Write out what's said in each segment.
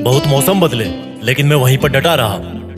बहुत मौसम बदले लेकिन मैं वहीं पर डटा रहा।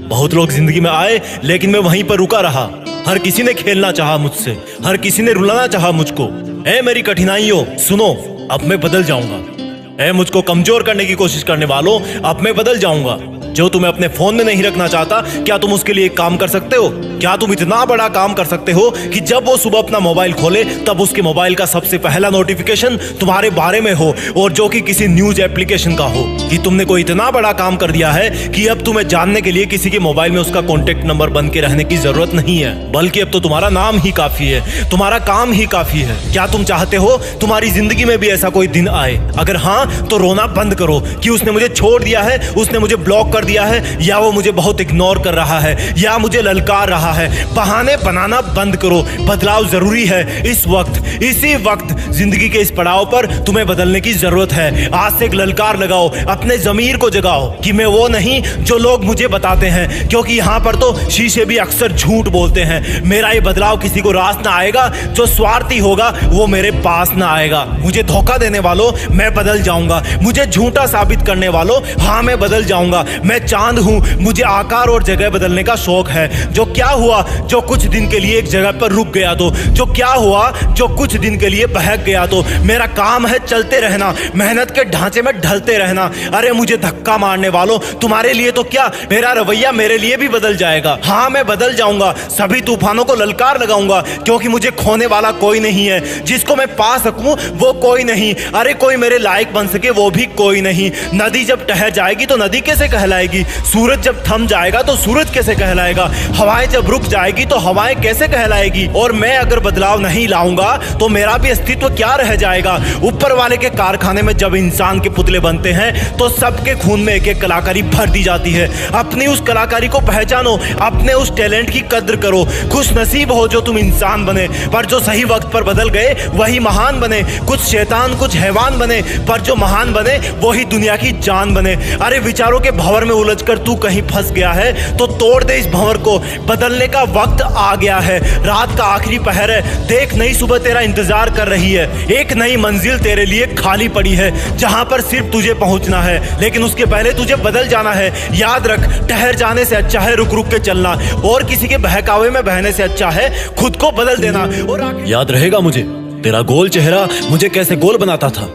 बहुत लोग जिंदगी में आए लेकिन मैं वहीं पर रुका रहा। हर किसी ने खेलना चाहा मुझसे, हर किसी ने रुलाना चाहा मुझको। ऐ मेरी कठिनाइयों सुनो, अब मैं बदल जाऊंगा। ऐ मुझको कमजोर करने की कोशिश करने वालों, अब मैं बदल जाऊंगा। जो तुम्हें अपने फोन में नहीं रखना चाहता, क्या तुम उसके लिए एक काम कर सकते हो? क्या तुम इतना बड़ा काम कर सकते हो कि जब वो सुबह अपना मोबाइल खोले तब उसके मोबाइल का सबसे पहला नोटिफिकेशन तुम्हारे बारे में हो, और जो कि किसी न्यूज एप्लीकेशन का हो? कि तुमने कोई इतना बड़ा काम कर दिया है कि अब तुम्हें जानने के लिए किसी के मोबाइल में उसका कॉन्टेक्ट नंबर बन के रहने की जरूरत नहीं है, बल्कि अब तो तुम्हारा नाम ही काफी है, तुम्हारा काम ही काफी है। क्या तुम चाहते हो तुम्हारी जिंदगी में भी ऐसा कोई दिन आए? अगर हाँ तो रोना बंद करो कि उसने मुझे छोड़ दिया है, उसने मुझे ब्लॉक कर दिया है, या वो मुझे बहुत इग्नोर कर रहा है, या मुझे ललकार रहा है। बहाने बनाना बंद करो। बदलाव जरूरी है। इस वक्त, इसी वक्त जिंदगी के इस पड़ाव पर तुम्हें बदलने की जरूरत है। आज से एक ललकार लगाओ, अपने जमीर को जगाओ कि मैं वो नहीं जो लोग मुझे बताते हैं, क्योंकि यहाँ पर तो शीशे भी अक्सर झूठ बोलते हैं। मेरा ये बदलाव किसी को रास ना आएगा। जो स्वार्थी होगा वो मेरे पास ना आएगा। मुझे धोखा देने वालों, मैं बदल जाऊंगा। मुझे झूठा साबित करने वालों, हाँ मैं बदल जाऊंगा। मैं चांद हूं, मुझे आकार और जगह बदलने का शौक है। जो क्या हुआ जो कुछ दिन के लिए एक जगह पर रुक गया तो? जो क्या हुआ जो कुछ दिन के लिए बहक गया तो? मेरा काम है चलते रहना, मेहनत के ढांचे में ढलते रहना। अरे मुझे धक्का मारने वालों, तुम्हारे लिए तो क्या, मेरा रवैया मेरे लिए भी बदल जाएगा। हाँ मैं बदल जाऊंगा। सभी तूफानों को ललकार लगाऊंगा, क्योंकि मुझे खोने वाला कोई नहीं है। जिसको मैं पा सकूं वो कोई नहीं। अरे कोई मेरे लायक बन सके वो भी कोई नहीं। नदी जब ठहर जाएगी तो नदी कैसे कहलाएगी? सूरज जब थम जाएगा तो सूरज कैसे कहलाएगा? हवाएं जब रुक जाएगी तो हवाएं कैसे कहलाएगी? और मैं अगर बदलाव नहीं लाऊंगा तो मेरा भी अस्तित्व क्या रह जाएगा? ऊपर वाले के कारखाने में जब इंसान के पुतले बनते हैं तो सबके खून में एक एक कलाकारी भर दी जाती है। अपनी उस कलाकारी को पहचानो, अपने उस टैलेंट की कद्र करो। खुश नसीब हो जो तुम इंसान बने, पर जो सही वक्त पर बदल गए वही महान बने। कुछ शैतान कुछ हैवान बने, पर जो महान बने वही दुनिया की जान बने। अरे विचारों के भंवर में उलझकर तू कहीं फंस गया है तो तोड़ दे इस भंवर को। बदलने का वक्त आ गया है। रात का आखिरी पहर है। देख नई सुबह तेरा इंतजार कर रही है। एक नई मंजिल तेरे लिए खाली पड़ी है, जहां पर सिर्फ तुझे पहुंचना है। लेकिन उसके पहले तुझे बदल जाना है। याद रख, ठहर जाने से अच्छा है रुक रुक के चलना, और किसी के बहकावे में बहने से अच्छा है खुद को बदल देना। और याद रहेगा मुझे तेरा गोल चेहरा मुझे कैसे गोल बनाता था।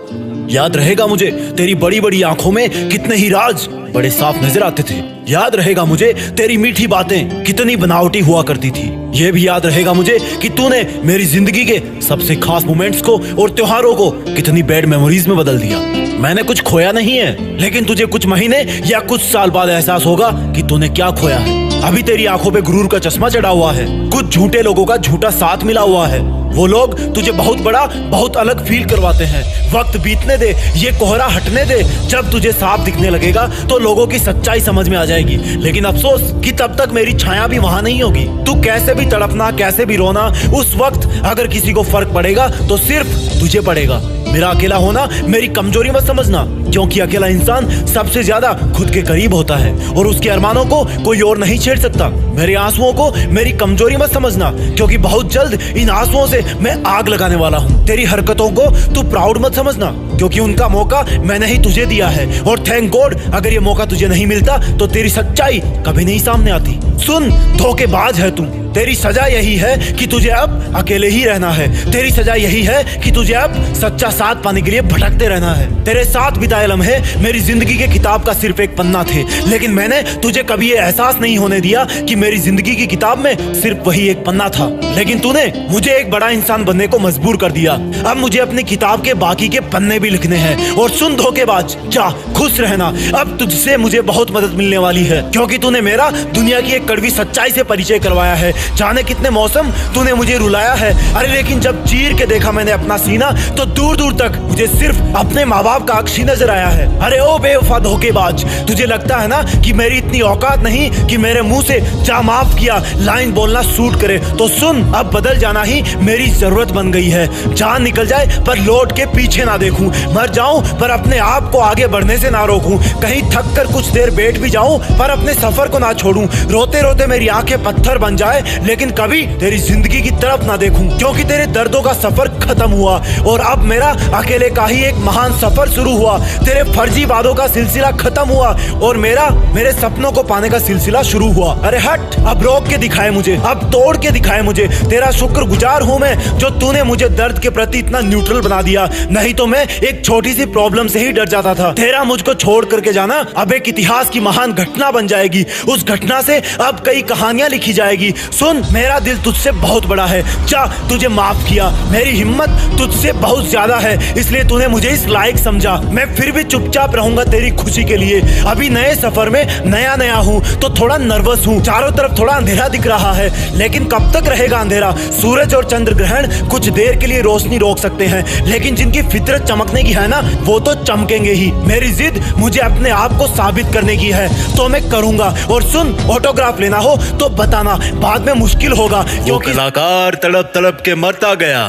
याद रहेगा मुझे तेरी बड़ी बड़ी आंखों में कितने ही राज बड़े साफ नजर आते थे। याद रहेगा मुझे तेरी मीठी बातें कितनी बनावटी हुआ करती थी। ये भी याद रहेगा मुझे कि तूने मेरी जिंदगी के सबसे खास मोमेंट्स को और त्योहारों को कितनी बैड मेमोरीज में बदल दिया। मैंने कुछ खोया नहीं है, लेकिन तुझे कुछ महीने या कुछ साल बाद एहसास होगा कि तूने क्या खोया है। अभी तेरी आंखों पे गुरूर का चश्मा चढ़ा हुआ है। कुछ झूठे लोगों का झूठा साथ मिला हुआ है। वो लोग तुझे बहुत बड़ा बहुत अलग फील करवाते हैं। वक्त बीतने दे, ये कोहरा हटने दे। जब तुझे साफ दिखने लगेगा तो लोगों की सच्चाई समझ में आ जाएगी। लेकिन अफसोस कि तब तक मेरी छाया भी वहां नहीं होगी। तू कैसे भी तड़पना, कैसे भी रोना, उस वक्त अगर किसी को फर्क पड़ेगा तो सिर्फ तुझे पड़ेगा। मेरा अकेला होना मेरी कमजोरी मत समझना, क्योंकि अकेला इंसान सबसे ज्यादा खुद के करीब होता है और उसके अरमानों को कोई और नहीं छेड़ सकता। मेरे आंसुओं को मेरी कमजोरी मत समझना, क्योंकि बहुत जल्द इन आंसुओं से मैं आग लगाने वाला हूँ। तेरी हरकतों को तू प्राउड मत समझना, क्योंकि उनका मौका मैंने ही तुझे दिया है। और थैंक गॉड अगर ये मौका तुझे नहीं मिलता तो तेरी सच्चाई कभी नहीं सामने आती। सुन, धोखेबाज है तू। तेरी सजा यही है कि तुझे अब अकेले ही रहना है। तेरी सजा यही है कि तुझे अब सच्चा साथ पाने के लिए भटकते रहना है। तेरे साथ बिताए लम्हे मेरी जिंदगी के किताब का सिर्फ एक पन्ना थे, लेकिन मैंने तुझे कभी ये एहसास नहीं होने दिया कि मेरी जिंदगी की किताब में सिर्फ वही एक पन्ना था। लेकिन तूने मुझे एक बड़ा इंसान बनने को मजबूर कर दिया। अब मुझे अपनी किताब के बाकी के पन्ने भी लिखने हैं। और सुन धोखेबाज, जा खुश रहना। अब तुझसे मुझे बहुत मदद मिलने वाली है, क्योंकि तूने मेरा दुनिया की एक कड़वी सच्चाई से परिचय करवाया है। जाने कितने मौसम तूने मुझे रुलाया है। अरे लेकिन जब चीर के देखा मैंने अपना सीना तो दूर दूर तक मुझे सिर्फ अपने माँ बाप का अक्ष ही नजर आया है। अरे ओ बेवफा धोखेबाज, तुझे लगता है ना कि मेरी इतनी औकात नहीं कि मेरे मुंह से जा माफ किया लाइन बोलना सूट करे? तो सुन, अब बदल जाना ही मेरी जरूरत बन गई है। जान निकल जाए पर लौट के पीछे ना देखूं। मर जाऊं पर अपने आप को आगे बढ़ने से ना रोकूं, कहीं थक कर कुछ देर बैठ भी जाऊं पर अपने सफर को ना छोड़ूं, रोते रोते मेरी आंखें पत्थर बन जाए लेकिन कभी तेरी जिंदगी की तरफ ना देखूं, क्योंकि तेरे दर्दों का सफर खत्म हुआ और अब मेरा अकेले का ही एक महान सफर शुरू हुआ। तेरे फर्जी वादों का सिलसिला खत्म हुआ और मेरे सपनों को पाने का सिलसिला शुरू हुआ। अरे हट, अब रोक के दिखाए मुझे, अब तोड़ के दिखाए मुझे। तेरा शुक्रगुजार हूं मैं जो तूने मुझे दर्द के प्रति इतना न्यूट्रल बना दिया, नहीं तो मैं एक छोटी सी प्रॉब्लम से ही डर जाता था। तेरा मुझको छोड़ करके जाना अब एक इतिहास की महान घटना बन जाएगी, उस घटना से अब कई कहानियां लिखी जाएगी। सुन, मेरा दिल तुझसे बहुत बड़ा है, जा तुझे माफ किया, मेरी हिम्मत तुझसे बहुत ज्यादा है, इसलिए तूने मुझे इस लायक समझा। मैं फिर भी चुपचाप रहूंगा तेरी खुशी के लिए। अभी नए सफर में नया हूँ तो थोड़ा नर्वस हूँ, चारों तरफ थोड़ा अंधेरा दिख रहा है, लेकिन कब तक रहेगा अंधेरा? सूरज और चंद्र ग्रहण कुछ देर के लिए रोशनी रोक सकते हैं, लेकिन जिनकी फितरत चमकने की है ना, वो तो चमकेंगे ही। मेरी जिद मुझे अपने आप को साबित करने की है तो मैं करूंगा। और सुन, ऑटोग्राफ लेना हो तो बताना, बाद में मुश्किल होगा क्योंकि कलाकार तड़प तड़प के मरता गया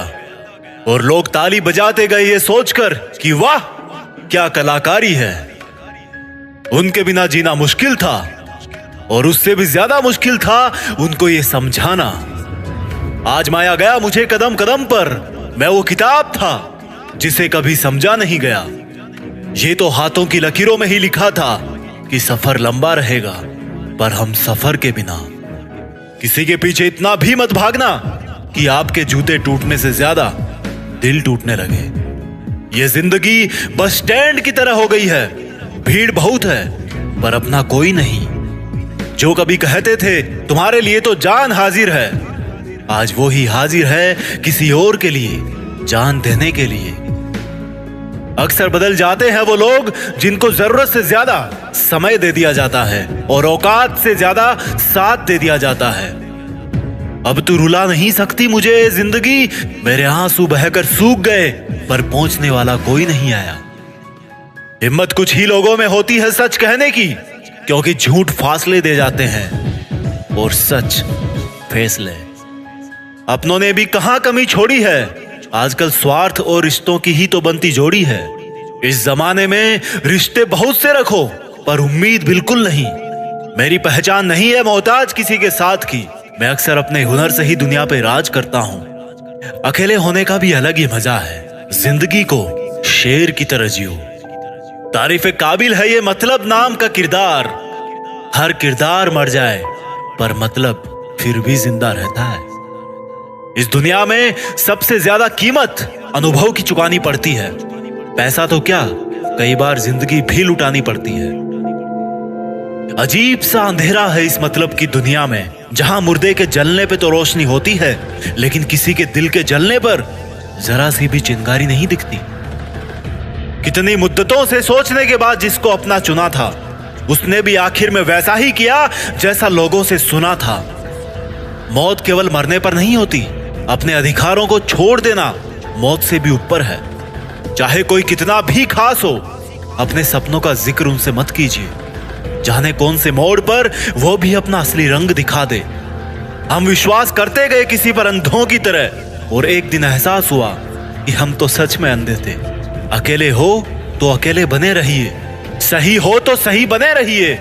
और लोग ताली बजाते गए ये सोचकर कि वाह क्या कलाकारी है। उनके बिना जीना मुश्किल था और उससे भी ज्यादा मुश्किल था उनको ये समझाना। आजमाया गया मुझे कदम कदम पर, मैं वो किताब था जिसे कभी समझा नहीं गया। ये तो हाथों की लकीरों में ही लिखा था कि सफर लंबा रहेगा, पर हम सफर के बिना। किसी के पीछे इतना भी मत भागना कि आपके जूते टूटने से ज्यादा दिल टूटने लगे। ये जिंदगी बस स्टैंड की तरह हो गई है, भीड़ बहुत है पर अपना कोई नहीं। जो कभी कहते थे तुम्हारे लिए तो जान हाजिर है, आज वो ही हाजिर है किसी और के लिए, जान देने के लिए। अक्सर बदल जाते हैं वो लोग जिनको जरूरत से ज्यादा समय दे दिया जाता है और औकात से ज्यादा साथ दे दिया जाता है। अब तू रुला नहीं सकती मुझे जिंदगी, मेरे आंसू बहकर सूख गए पर पहुंचने वाला कोई नहीं आया। हिम्मत कुछ ही लोगों में होती है सच कहने की, क्योंकि झूठ फासले दे जाते हैं और सच फैसले। अपनों ने भी कहां कमी छोड़ी है, आजकल स्वार्थ और रिश्तों की ही तो बनती जोड़ी है। इस जमाने में रिश्ते बहुत से रखो पर उम्मीद बिल्कुल नहीं। मेरी पहचान नहीं है मोहताज किसी के साथ की, मैं अक्सर अपने हुनर से ही दुनिया पे राज करता हूँ। अकेले होने का भी अलग ही मजा है, जिंदगी को शेर की तरह जियो। तारीफे काबिल है ये मतलब नाम का किरदार, हर किरदार मर जाए पर मतलब फिर भी जिंदा रहता है। इस दुनिया में सबसे ज्यादा कीमत अनुभव की चुकानी पड़ती है, पैसा तो क्या कई बार जिंदगी भी लुटानी पड़ती है। अजीब सा अंधेरा है इस मतलब की दुनिया में, जहां मुर्दे के जलने पे तो रोशनी होती है लेकिन किसी के दिल के जलने पर जरा सी भी चिंगारी नहीं दिखती। कितनी मुद्दतों से सोचने के बाद जिसको अपना चुना था, उसने भी आखिर में वैसा ही किया जैसा लोगों से सुना था। मौत केवल मरने पर नहीं होती, अपने अधिकारों को छोड़ देना मौत से भी ऊपर है। चाहे कोई कितना भी खास हो, अपने सपनों का जिक्र उनसे मत कीजिए, जाने कौन से मोड़ पर वो भी अपना असली रंग दिखा दे। हम विश्वास करते गए किसी पर अंधों की तरह और एक दिन एहसास हुआ कि हम तो सच में अंधे थे। अकेले हो तो अकेले बने रहिए, सही हो तो सही बने रहिए,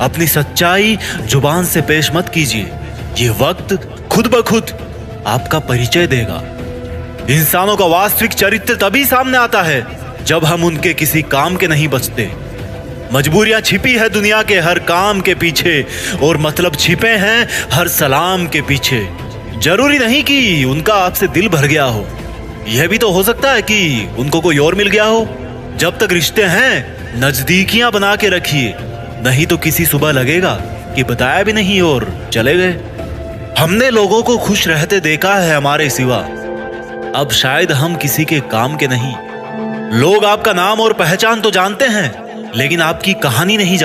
अपनी सच्चाई जुबान से पेश मत कीजिए, ये वक्त खुद ब खुद आपका परिचय देगा। इंसानों का वास्तविक चरित्र तभी सामने आता है जब हम उनके किसी काम के नहीं बचते। मजबूरियां छिपी है दुनिया के हर काम के पीछे और मतलब छिपे हैं हर सलाम के पीछे। जरूरी नहीं कि उनका आपसे दिल भर गया हो, यह भी तो हो सकता है कि उनको कोई और मिल गया हो। जब तक रिश्ते हैं नजदीकियां बना के रखिए, नहीं तो किसी सुबह लगेगा कि बताया भी नहीं और चले गए। हमने लोगों को खुश रहते देखा है हमारे सिवा, अब शायद हम किसी के काम के नहीं। लोग आपका नाम और पहचान तो जानते हैं लेकिन आपकी कहानी नहीं जानते।